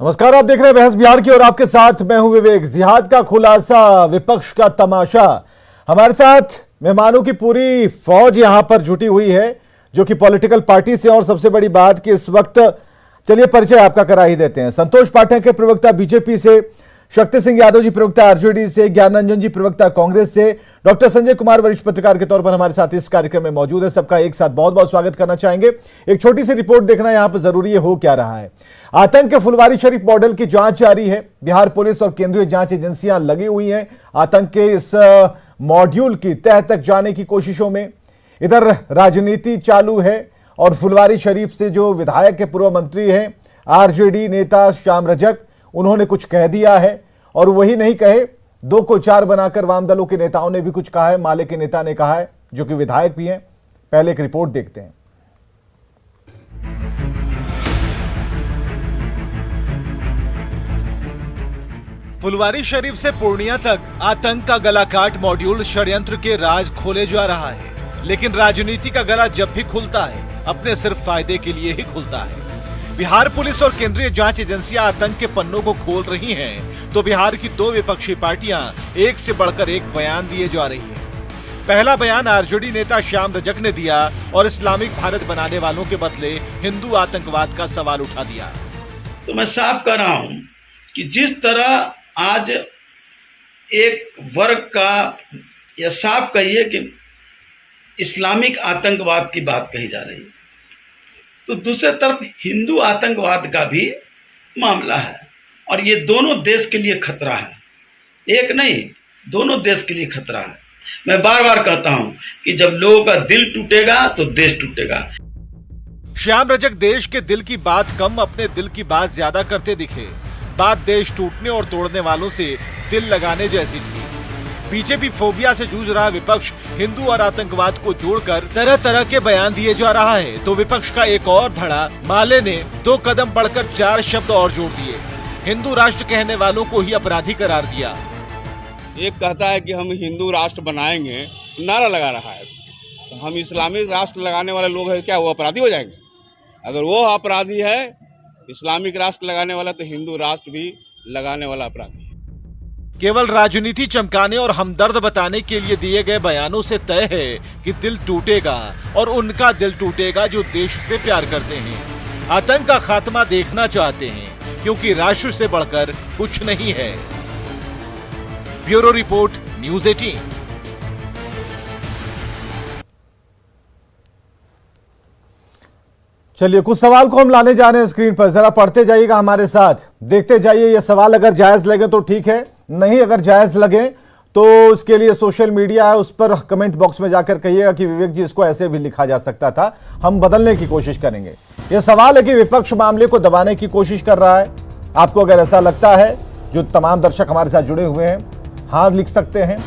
नमस्कार, आप देख रहे हैं बहस बिहार की और आपके साथ मैं हूं विवेक। जिहाद का खुलासा, विपक्ष का तमाशा। हमारे साथ मेहमानों की पूरी फौज यहां पर जुटी हुई है जो कि पॉलिटिकल पार्टी से। और सबसे बड़ी बात कि इस वक्त, चलिए परिचय आपका करा ही देते हैं। संतोष पाठक के प्रवक्ता बीजेपी से, शक्ति सिंह यादव जी प्रवक्ता आरजेडी से, ज्ञान रंजन जी प्रवक्ता कांग्रेस से, डॉक्टर संजय कुमार वरिष्ठ पत्रकार के तौर पर हमारे साथ इस कार्यक्रम में मौजूद है। सबका एक साथ बहुत बहुत स्वागत करना चाहेंगे। एक छोटी सी रिपोर्ट देखना यहां पर जरूरी है, हो क्या रहा है। आतंक के फुलवारी शरीफ मॉडल की जांच जारी है। बिहार पुलिस और केंद्रीय जांच एजेंसियां लगी हुई हैं आतंक के इस मॉड्यूल की तह तक जाने की कोशिशों में। इधर राजनीति चालू है और फुलवारी शरीफ से जो विधायक के पूर्व मंत्री हैं आरजेडी नेता श्याम रजक, उन्होंने कुछ कह दिया है। और वही नहीं कहे, दो को चार बनाकर वाम दलों के नेताओं ने भी कुछ कहा है। माले के नेता ने कहा है, जो कि विधायक भी हैं। पहले एक रिपोर्ट देखते हैं। फुलवारी शरीफ से पूर्णिया तक आतंक का गला काट मॉड्यूल षड्यंत्र के राज खोले जा रहा है। लेकिन राजनीति का गला जब भी खुलता है, अपने सिर्फ फायदे के लिए ही खुलता है। बिहार पुलिस और केंद्रीय जांच एजेंसियां आतंक के पन्नों को खोल रही हैं, तो बिहार की दो विपक्षी पार्टियां एक से बढ़कर एक बयान दिए जा रही है। पहला बयान आरजेडी नेता श्याम रजक ने दिया और इस्लामिक भारत बनाने वालों के बदले हिंदू आतंकवाद का सवाल उठा दिया। तो मैं साफ कर रहा हूं कि जिस तरह आज एक वर्ग का, या साफ कहिए कि इस्लामिक आतंकवाद की बात कही जा रही है, तो दूसरी तरफ हिंदू आतंकवाद का भी मामला है। और ये दोनों देश के लिए खतरा है, एक नहीं, दोनों देश के लिए खतरा है। मैं बार बार कहता हूं कि जब लोगों का दिल टूटेगा तो देश टूटेगा। श्याम रजक देश के दिल की बात कम, अपने दिल की बात ज्यादा करते दिखे। बात देश टूटने और तोड़ने वालों से दिल लगाने जैसी थी। बीजेपी फोबिया से जूझ रहा विपक्ष हिंदू और आतंकवाद को जोड़कर तरह तरह के बयान दिए जा रहा है, तो विपक्ष का एक और धड़ा माले ने दो कदम बढ़कर चार शब्द और जोड़ दिए। हिंदू राष्ट्र कहने वालों को ही अपराधी करार दिया। एक कहता है कि हम हिंदू राष्ट्र बनाएंगे, नारा लगा रहा है। तो हम इस्लामिक राष्ट्र लगाने वाले लोग हैं, क्या वो अपराधी हो जाएंगे? अगर वो अपराधी है इस्लामिक राष्ट्र लगाने वाला, तो हिंदू राष्ट्र भी लगाने वाला अपराधी है। केवल राजनीति चमकाने और हमदर्द बताने के लिए दिए गए बयानों से तय है कि दिल टूटेगा, और उनका दिल टूटेगा जो देश से प्यार करते हैं, आतंक का खात्मा देखना चाहते हैं, क्योंकि राष्ट्र से बढ़कर कुछ नहीं है। Bureau report, news 18। चलिए, कुछ सवाल को हम लाने जा रहे हैं स्क्रीन पर, जरा पढ़ते जाइएगा हमारे साथ, देखते जाइए। ये सवाल अगर जायज लगे तो ठीक है, नहीं अगर जायज लगे तो इसके लिए सोशल मीडिया है, उस पर कमेंट बॉक्स में जाकर कहिएगा कि विवेक जी इसको ऐसे भी लिखा जा सकता था, हम बदलने की कोशिश करेंगे। यह सवाल है कि विपक्ष मामले को दबाने की कोशिश कर रहा है। आपको अगर ऐसा लगता है, जो तमाम दर्शक हमारे साथ जुड़े हुए हैं, हाँ लिख सकते हैं।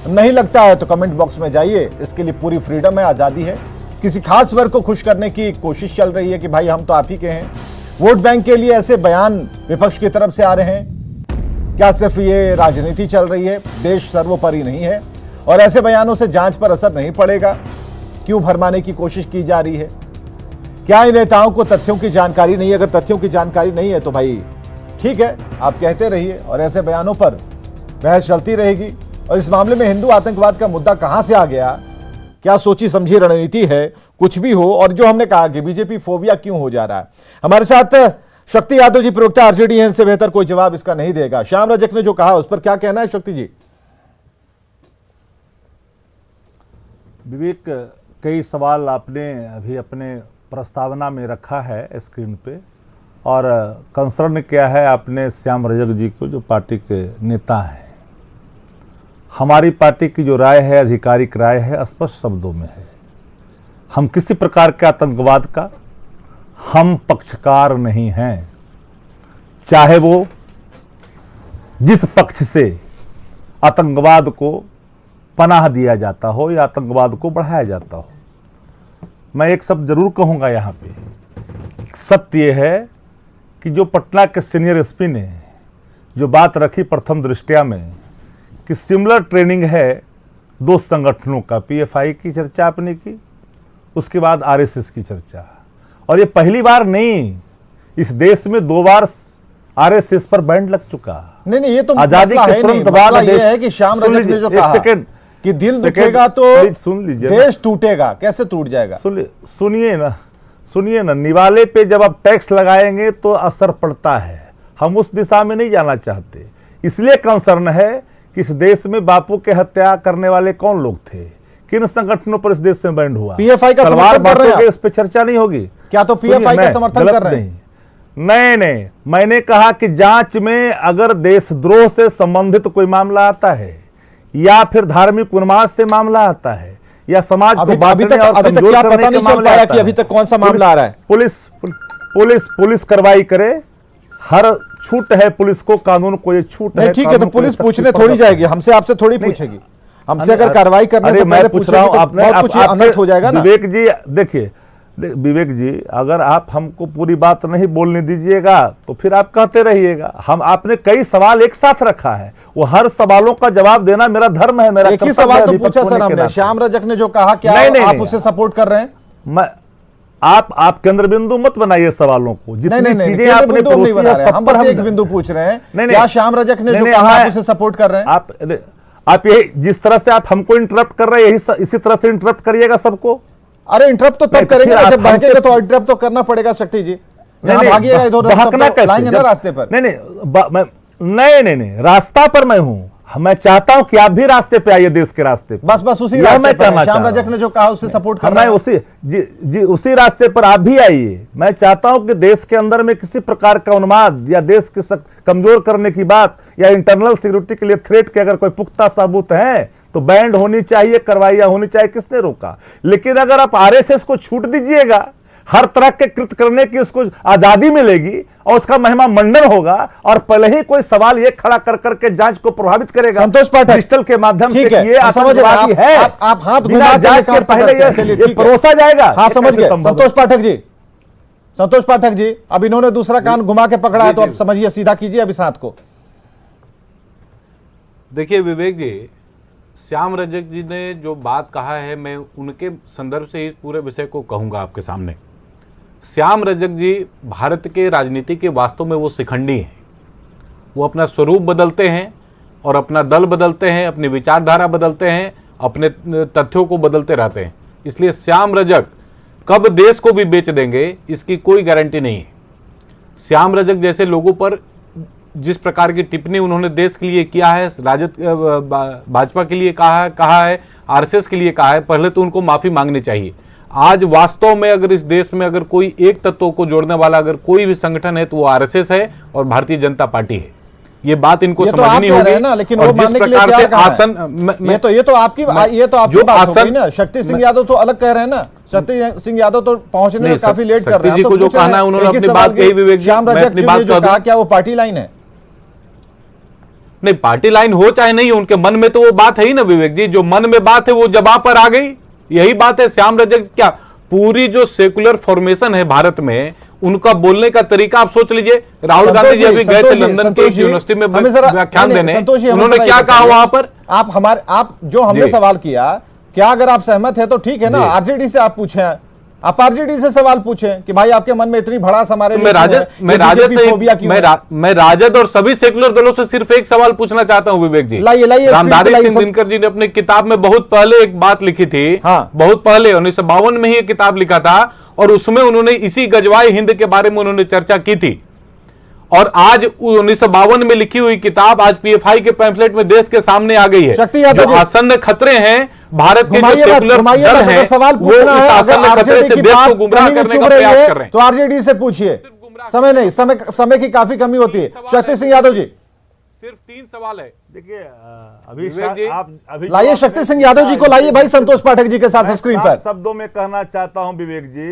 नहीं लगता है तो कमेंट बॉक्स में जाइए, इसके लिए पूरी फ्रीडम है, आजादी है। किसी खास वर्ग को खुश करने की कोशिश चल रही है कि भाई हम तो आप ही के हैं, वोट बैंक के लिए ऐसे बयान विपक्ष की तरफ से आ रहे हैं। क्या सिर्फ ये राजनीति चल रही है? देश सर्वोपरि नहीं है और ऐसे बयानों से जांच पर असर नहीं पड़ेगा? क्यों भरमाने की कोशिश की जा रही है? क्या इन नेताओं को तथ्यों की जानकारी नहीं है? अगर तथ्यों की जानकारी नहीं है तो भाई ठीक है, आप कहते रहिए और ऐसे बयानों पर बहस चलती रहेगी। और इस मामले में हिंदू आतंकवाद का मुद्दा कहां से आ गया, क्या सोची समझी रणनीति है, कुछ भी हो। और जो हमने कहा कि बीजेपी फोबिया क्यों हो जा रहा है, हमारे साथ शक्ति यादव जी प्रवक्ता आरजेडी हैं, इनसे बेहतर कोई जवाब इसका नहीं देगा। श्याम रजक ने जो कहा उस पर क्या कहना है शक्ति जी? विवेक, कई सवाल आपने अभी अपने प्रस्तावना में रखा है स्क्रीन पे, और कंसर्न क्या है आपने श्याम रजक जी को, जो पार्टी के नेता हैं। हमारी पार्टी की जो राय है, आधिकारिक राय है, स्पष्ट शब्दों में है, हम किसी प्रकार के आतंकवाद का हम पक्षकार नहीं हैं। चाहे वो जिस पक्ष से आतंकवाद को पनाह दिया जाता हो या आतंकवाद को बढ़ाया जाता हो। मैं एक शब्द जरूर कहूंगा यहाँ पे, सत्य यह है कि जो पटना के सीनियर एसपी ने जो बात रखी प्रथम दृष्टया में कि सिमिलर ट्रेनिंग है दो संगठनों का, पीएफआई की चर्चा आपने की, उसके बाद आरएसएस की चर्चा। और ये पहली बार नहीं, इस देश में दो बार आरएसएस पर बैंड लग चुका। नहीं ये तो आजादी मसला के है नहीं, तुरंत बाद मसला ये देश- है कि श्याम सुन रजक ने लीजिए, जो एक कहा सेकंड, कि दिल सेकंड, दुखेगा तो प्लीज सुन लीजिए ना। देश टूटेगा, कैसे टूट जाएगा? सुनिए ना, निवाले पे जब आप टैक्स लगाएंगे तो असर पड़ता है। हम उस दिशा में नहीं जाना चाहते, इसलिए कंसर्न है कि इस देश में बापू के हत्या करने वाले कौन लोग थे, किन संगठनों पर इस देश में बैंड हुआ। PFI का तलवार समर्थन कर रहे हैं बांटोगे, आप? इस पे चर्चा नहीं होगी। क्या तो सुनिए, PFI का मैं समर्थन गलत कर रहे हैं? नहीं, मैंने कहा कि जांच में अगर देशद्रोह से संबंधित कोई मामला आता है या फिर धार्मिक उन्माद से मामला आता है या समाज को बांटने और अभी तक कमजोर क्या करने पता के नहीं चल मामले पाया आता कि है। अभी तक कौन सा मामला आ रहा है? पुलिस कार्रवाई करे, हर छूट है पुलिस को, कानून को ये छूट है। नहीं ठीक है, तो कानून को पुलिस ये पूछने सख्ती थोड़ी पर- जाएगी, हमसे आपसे थोड़ी पूछेगी। हमसे अगर कार्रवाई करने से पहले पूछ रहा हूं, पूछेगी तो बहुत कुछ अनर्थ हो जाएगा ना। विवेक जी देखिए, विवेक जी अगर आप हमको पूरी बात नहीं बोलने दीजिएगा तो फिर आप कहते रहिएगा। आपने कई सवाल एक साथ रखा है, वो हर सवालों का जवाब देना मेरा धर्म है, मेरा एक ही कर्तव्य सवाल है तो विपक्ष पूछा होने सर के हमने, नाते। श्याम रजक ने जो कहा, क्या आप उसे सपोर्ट कर रहे हैं? आप केंद्र बिंदु मत बनाइए सवालों को। जितनी नहीं, चीजें आपने बिंदु नहीं बना रहे हैं, हम बस एक हम बिंदु पूछ रहे हैं, नहीं, क्या श्याम रजक ने जो नहीं, कहा आप मैं- उसे सपोर्ट कर रहे हैं? आप ये जिस तरह से आप हमको इंटरप्ट कर रहे हैं, इसी तरह से इंटरप्ट करिएगा सबको। अरे इंटरप्ट तो नहीं, तब तो करेंगे फिर ना आप जब भागेगा, हमसे- तो इंटरप्ट तो करना पड़ेगा शक्ति जी। जहां नहीं, भागिएगा इधर बहकना उधर लाएंगे ना रास्ते पर। नहीं, रास्ता पर मैं हूं। मैं चाहता हूं कि आप भी रास्ते पे आइए, देश के रास्ते पे। बस उसी यह रास्ते मैं पर कहना है। श्याम चाह रहा रजक हूं। ने जो कहा उसे सपोर्ट कर मैं रहे हैं। जी उसी रास्ते पर आप भी आइए। मैं चाहता हूं कि देश के अंदर में किसी प्रकार का उन्माद या देश के कमजोर करने की बात या इंटरनल सिक्योरिटी के लिए थ्रेट के अगर कोई पुख्ता सबूत है तो बैंड होनी चाहिए, कार्रवाइयां होनी चाहिए, किसने रोका? लेकिन अगर आप आरएसएस को छूट दीजिएगा, हर तरह के कृत्य करने की उसको आजादी मिलेगी और उसका महिमा मंडन होगा, और पहले ही कोई सवाल ये खड़ा कर करके जांच को प्रभावित करेगा संतोष पाठक, डिजिटल के माध्यम से ठीक है, कि ये हम समझ रहे हैं, आतंकवादी है। आप हाथ बिना घुमा के जांच के काम पहले करते हैं। चलिए, ये ठीक है। परोसा जाएगा। हाँ ये समझ कैसे गए संभव है? संतोष पाठक जी अब इन्होंने दूसरा कान घुमा के पकड़ा है, तो अब समझिए, सीधा कीजिए अभी साथ को। देखिए विवेक जी, श्याम रजक जी ने जो बात कहा है, मैं उनके संदर्भ से इस पूरे विषय को कहूंगा आपके सामने। श्याम रजक जी भारत के राजनीति के वास्तव में वो शिखंडी हैं। वो अपना स्वरूप बदलते हैं और अपना दल बदलते हैं, अपनी विचारधारा बदलते हैं, अपने तथ्यों को बदलते रहते हैं। इसलिए श्याम रजक कब देश को भी बेच देंगे इसकी कोई गारंटी नहीं है। श्याम रजक जैसे लोगों पर जिस प्रकार की टिप्पणी उन्होंने देश के लिए किया है, राजद भाजपा के लिए कहा है, आरएसएस के लिए कहा है, पहले तो उनको माफी मांगनी चाहिए। आज वास्तव में अगर इस देश में अगर कोई एक तत्व को जोड़ने वाला अगर कोई भी संगठन है तो वो आरएसएस है और भारतीय जनता पार्टी है। ये बात इनको समझनी होगी ना, लेकिन और वो जिस मानने के लिए प्रकार से तैयार कहाँ है? आसन ये तो आपकी जो बात हो गई आसन ना। शक्ति सिंह यादव तो अलग कह रहे हैं ना, शक्ति सिंह यादव तो पहुंचने में नहीं, काफी लेट कर रहे हैं। शक्ति जी आप तो को जो पूछ रहे कहना है हैं, उन्होंने एक ही अपनी सवाल बात की, कही विवेक जी, श्याम मैं रजक अपनी जी बात ने जो कह दूं। कहा, क्या वो पार्टी लाइन है? नहीं, पार्टी लाइन हो चाहे नहीं हो, उनके मन में तो वो बात है ही ना विवेक जी। जो मन में बात है वो जवाब पर आ गई, यही बात है। श्याम रजक क्या पूरी जो सेकुलर फॉर्मेशन है भारत में, उनका बोलने का तरीका आप सोच लीजिए। राहुल गांधी जी अभी गए थे लंदन के यूनिवर्सिटी में व्याख्यान देने, उन्होंने क्या कहा वहां पर? आप जो हमने सवाल किया, क्या अगर आप सहमत है तो ठीक है ना, आरजेडी से आप पूछें, आप आरजेडी से सवाल पूछें कि भाई आपके मन में इतनी भड़ास हमारे लिए मैं राजद और सभी सेकुलर दलों से सिर्फ एक सवाल पूछना चाहता हूं विवेक जी। रामधारी सिंह दिनकर जी ने अपनी किताब में बहुत पहले एक बात लिखी थी, बहुत पहले 1952 में ही एक किताब लिखा था, और उसमें उन्होंने इसी गजवाए हिंद के बारे में उन्होंने चर्चा की थी। और आज 1952 में लिखी हुई किताब आज पीएफआई के पैम्फलेट में देश के सामने आ गई है। जो आसन्न खतरे हैं भारत के जो सेकुलर दल हैं, सवाल वो इस आसन्न खतरे से देश को गुमराह करने का प्रयास कर रहे हैं। तो आरजेडी से पूछिए, समय नहीं, समय की काफी कमी होती है। शक्ति सिंह यादव जी, सिर्फ 3 सवाल है। देखिए अभी लाइए शक्ति सिंह यादव जी को लाइए भाई, संतोष पाठक जी के साथ स्क्रीन पर। शब्दों में कहना चाहता हूं विवेक जी